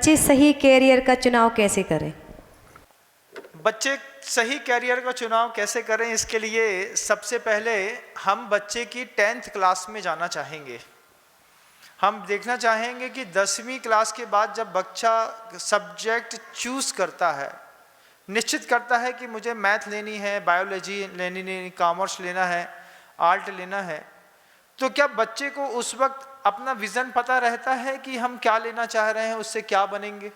बच्चे सही कैरियर का चुनाव कैसे करें? बच्चे सही कैरियर का चुनाव कैसे करें, इसके लिए सबसे पहले हम बच्चे की 10th क्लास में जाना चाहेंगे। हम देखना चाहेंगे कि 10वीं क्लास के बाद जब बच्चा सब्जेक्ट चूज करता है, निश्चित करता है कि मुझे मैथ लेनी है, बायोलॉजी लेनी नहीं, कॉमर्स लेना है, आर्ट लेना है, तो क्या बच्चे को उस वक्त अपना विज़न पता रहता है कि हम क्या लेना चाह रहे हैं, उससे क्या बनेंगे?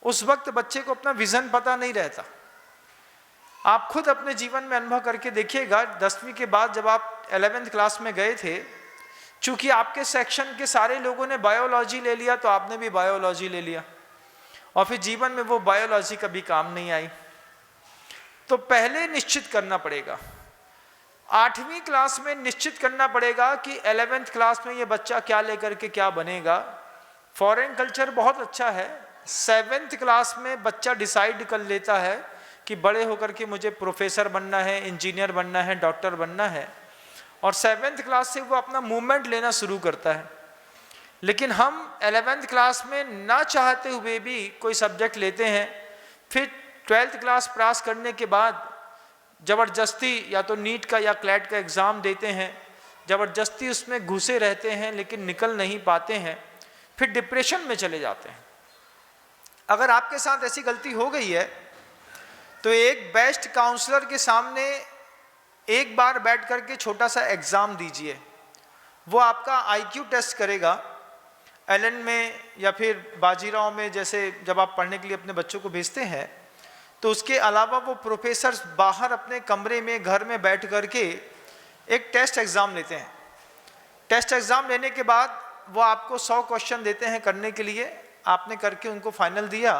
उस वक्त बच्चे को अपना विज़न पता नहीं रहता। आप खुद अपने जीवन में अनुभव करके देखिएगा, 10वीं के बाद जब आप 11th क्लास में गए थे, चूंकि आपके सेक्शन के सारे लोगों ने बायोलॉजी ले लिया तो आपने भी बायोलॉजी ले लिया, और फिर जीवन में वो बायोलॉजी कभी काम नहीं आई। तो पहले निश्चित करना पड़ेगा, 8वीं क्लास में निश्चित करना पड़ेगा कि 11th क्लास में ये बच्चा क्या लेकर के क्या बनेगा। फॉरेन कल्चर बहुत अच्छा है, 7th क्लास में बच्चा डिसाइड कर लेता है कि बड़े होकर के मुझे प्रोफेसर बनना है, इंजीनियर बनना है, डॉक्टर बनना है, और 7th क्लास से वो अपना मूवमेंट लेना शुरू करता है। लेकिन हम 11th क्लास में ना चाहते हुए भी कोई सब्जेक्ट लेते हैं, फिर 12th क्लास पास करने के बाद ज़बरदस्ती या तो नीट का या क्लैट का एग्ज़ाम देते हैं, ज़बरदस्ती उसमें घुसे रहते हैं लेकिन निकल नहीं पाते हैं, फिर डिप्रेशन में चले जाते हैं। अगर आपके साथ ऐसी गलती हो गई है तो एक बेस्ट काउंसलर के सामने एक बार बैठ करके छोटा सा एग्ज़ाम दीजिए। वो आपका आईक्यू टेस्ट करेगा। एलन में या फिर बाजीराव में जैसे जब आप पढ़ने के लिए अपने बच्चों को भेजते हैं, तो उसके अलावा वो प्रोफेसर्स बाहर अपने कमरे में, घर में बैठ करके एक टेस्ट एग्ज़ाम लेते हैं। टेस्ट एग्ज़ाम लेने के बाद वो आपको 100 क्वेश्चन देते हैं करने के लिए, आपने करके उनको फाइनल दिया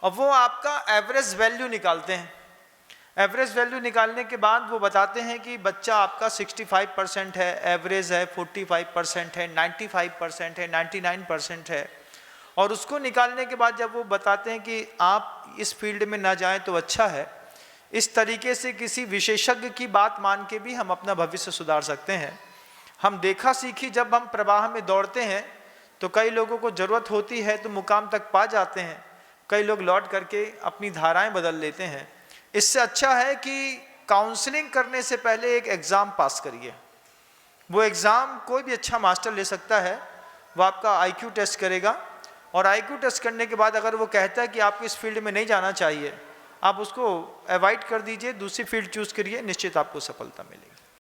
और वो आपका एवरेज वैल्यू निकालते हैं। एवरेज वैल्यू निकालने के बाद वो बताते हैं कि बच्चा आपका 65% है, एवरेज है 45% है, 95% है, 99% है। और उसको निकालने के बाद जब वो बताते हैं कि आप इस फील्ड में ना जाएं तो अच्छा है, इस तरीके से किसी विशेषज्ञ की बात मान के भी हम अपना भविष्य सुधार सकते हैं। हम देखा सीखी जब हम प्रवाह में दौड़ते हैं तो कई लोगों को ज़रूरत होती है तो मुकाम तक पा जाते हैं, कई लोग लौट करके अपनी धाराएं बदल लेते हैं। इससे अच्छा है कि काउंसलिंग करने से पहले एक एग्ज़ाम पास करिए। वो एग्ज़ाम कोई भी अच्छा मास्टर ले सकता है, वो आपका आईक्यू टेस्ट करेगा, और आईक्यू टेस्ट करने के बाद अगर वो कहता है कि आपको इस फील्ड में नहीं जाना चाहिए, आप उसको अवॉइड कर दीजिए, दूसरी फील्ड चूज़ करिए, निश्चित आपको सफलता मिलेगी।